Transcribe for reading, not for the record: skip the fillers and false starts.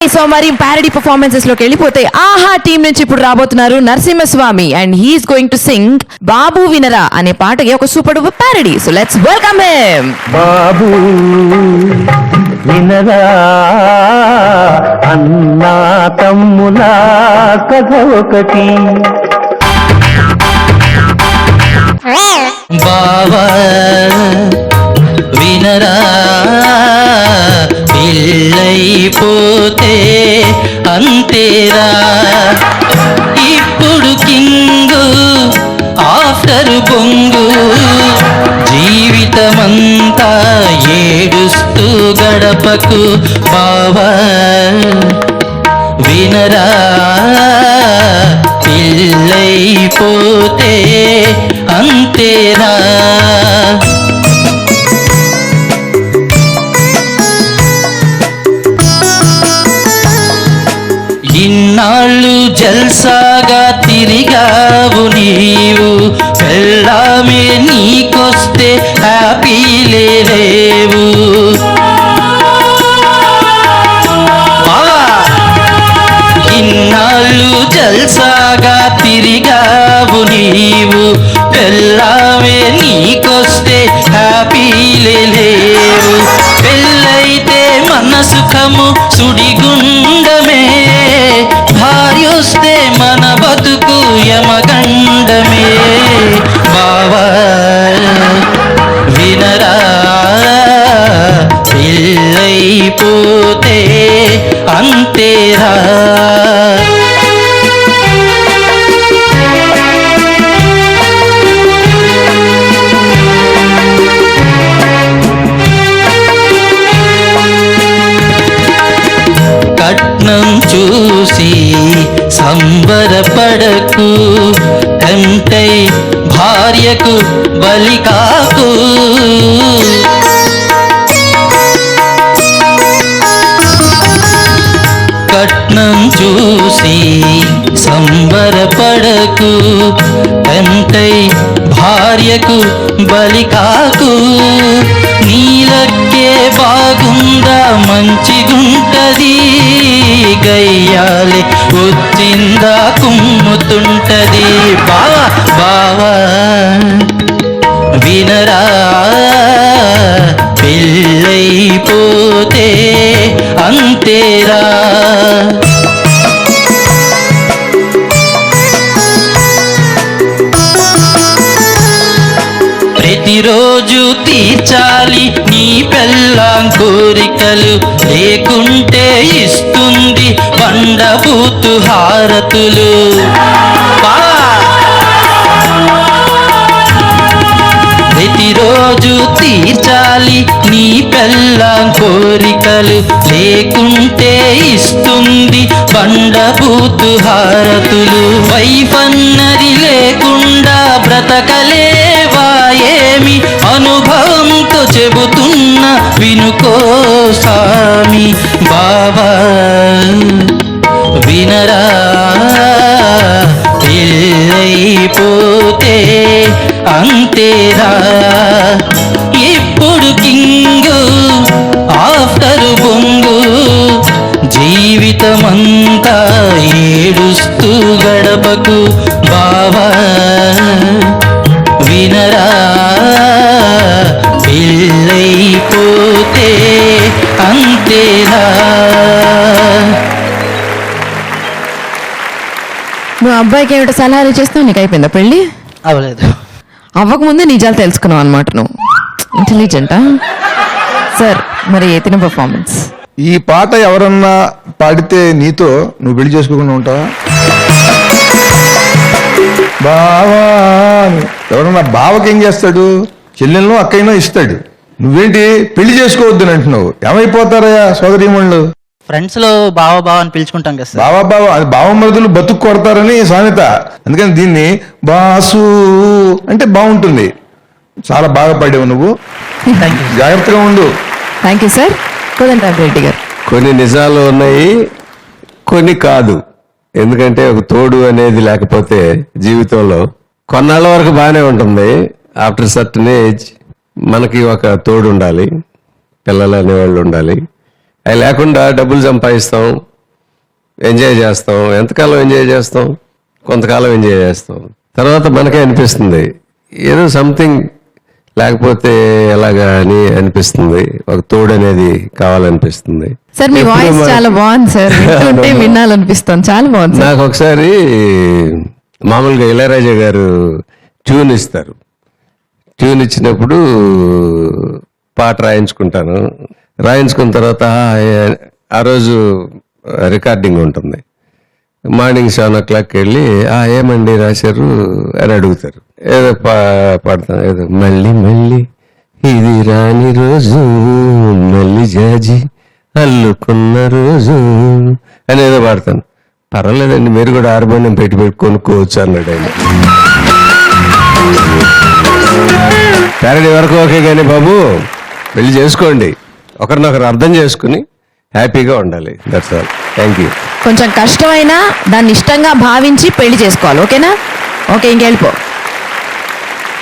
So మరి parody performances లోకి వెళ్ళిపోతే ఆహా టీం నుంచి ఇప్పుడు రాబోతున్నారు Narasimhaswamy and he's going to sing Babu Vinara అనే పాటకి ఒక super duper parody. So let's welcome him. Babu Vinara అన్నా తమ్ముల కథ ఒకటి, బావా వినరా పిల్లైపోతే అంతేరా, ఇప్పుడు కింగు ఆఫ్టర్ బొంగు, జీవితమంతా ఏడుస్తూ గడపకు బావా వినరా పిల్లైపోతే అంతేరా. ఇన్నాళ్ళు జల్సాగా తిరిగావు నీవు, పెళ్ళామే నీకొస్తే హ్యాపీ లేవు. ఇన్నాళ్ళు జల్సాగా తిరిగావు నీవు, పెళ్ళామే నీకొస్తే హ్యాపీ లేవు. పెళ్ళైతే మన సుఖము సుడిగుండమే, భార్యొస్తే మన బతుకు యమగండమే. బావా వినరా పిల్లైపోతే అంతేరా. కట్నం చూసి సంబరపడకు, కంటై భార్యకు బలి కాకు. కట్నం చూసి సంబరపడకు, కంటై భార్యకు బలి కాకు. నీలక్కే బాగుందా మంచిగుంటది, గయ్యాలి వచ్చిందా కుమ్ముతుంటది. బావా బావా వినరా పెళ్ళైపోతే అంతేరా. ప్రతిరోజు తీర్చాలి నీ పెళ్ళాం కోరికలు, లేకుంటే ఇస్తుంది బండబూతు హారతులు. ప్రతిరోజు తీర్చాలి నీ పెళ్ళాం కోరికలు, లేకుంటే ఇస్తుంది బండబూతు హారతులు. వైఫ్ అన్నది లేకుండా బ్రతకలేవా ఏమి, అనుభవంతో చెబుతున్న వినుకో సామి. బావా వినరా పెళ్ళైపోతే అంతేరా. ఇప్పుడు కింగు ఆఫ్టర్ బొంగు, జీవితమంతా ఏడుస్తూ గడపకు బావా వినరా పెళ్ళైపోతే అంతేరా. నువ్వు అబ్బాయికి ఏమిటో సలహాలు చేస్తావు, నీకు అయిపోయిందా పెళ్ళి? అవలేదు, అవ్వకముందే నిజాలు తెలుసుకున్నావు అనమాట. నువ్వు ఇంటెలిజెంటా సార్? మరి ఎత్తిన పర్ఫార్మెన్స్. ఈ పాట ఎవరన్నా పాడితే నీతో నువ్వు పెళ్లి చేసుకోకుండా ఉంటావా? బావా ఎవరన్నా బావకి ఏం చేస్తాడు? చెల్లెలను అక్కయ్యనో ఇస్తాడు. నువ్వేంటి పెళ్లి చేసుకోవద్దని అంటున్నావు? ఏమైపోతారయ్యా సోదరీమణులు? ఫ్రెండ్స్ లో బావ బావ అని పిలుచుకుంటాం కదా సార్. బావా బావ అది బావమరుదులు బతుకు కొడతారని సామెత. అందుకని దీన్ని బాసు అంటే బాగుంటుంది. చాలా బాగా పాడావు నువ్వు, జాగ్రత్తగా ఉండు. Thank you sir. రెడ్డి గారు, కొన్ని నిజాలు ఉన్నాయి, కొన్ని కాదు. ఎందుకంటే ఒక తోడు అనేది లేకపోతే జీవితంలో కొన్నాళ్ళ వరకు బాగానే ఉంటుంది. ఆఫ్టర్ సర్టన్ ఏజ్ మనకి ఒక తోడు ఉండాలి, పిల్లలు అనేవాళ్ళు ఉండాలి. అవి లేకుండా డబ్బులు సంపాదిస్తాం, ఎంజాయ్ చేస్తాం. ఎంతకాలం ఎంజాయ్ చేస్తాం? కొంతకాలం ఎంజాయ్ చేస్తాం. తర్వాత మనకే అనిపిస్తుంది ఏదో సంథింగ్ లేకపోతే ఎలాగా అని అనిపిస్తుంది. ఒక తోడు అనేది కావాలనిపిస్తుంది. సార్ మీ ఎప్పుడు వాయిస్ మన- చాలా బాగుంది సార్, వింటుంటే వినాలనిపిస్తుంది. చాలా బాగుంది సార్. నాకు ఒకసారి మామూలుగా ఇళయరాజా గారు ట్యూన్ ఇస్తారు. ట్యూన్ ఇచ్చినప్పుడు పాట రాయించుకుంటాను. రాయించుకున్న తర్వాత ఆ రోజు రికార్డింగ్ ఉంటుంది. మార్నింగ్ 7 o'clock వెళ్ళి ఏమండి రాశారు అని అడుగుతారు. ఏదో పాడతాను, ఏదో మళ్ళీ మళ్ళీ ఇది రాని రోజు మళ్ళీ జాజి అల్లుకున్న రోజు అని ఏదో పాడతాను. పర్వాలేదండి, మీరు కూడా హార్మోనియం పెట్టి కొనుక్కోవచ్చు అన్నాడు ఆయన. ప్యారడీ వరకు ఓకే, కానీ బాబు పెళ్లి చేసుకోండి, ఒకరినొకరు అర్థం చేసుకుని హ్యాపీగా ఉండాలి. That's all. Thank you. కొంచెం కష్టమైనా దాన్ని ఇష్టంగా భావించి పెళ్లి చేసుకోవాలి. ఓకేనా? ఓకే, ఇంకెళ్ళిపో.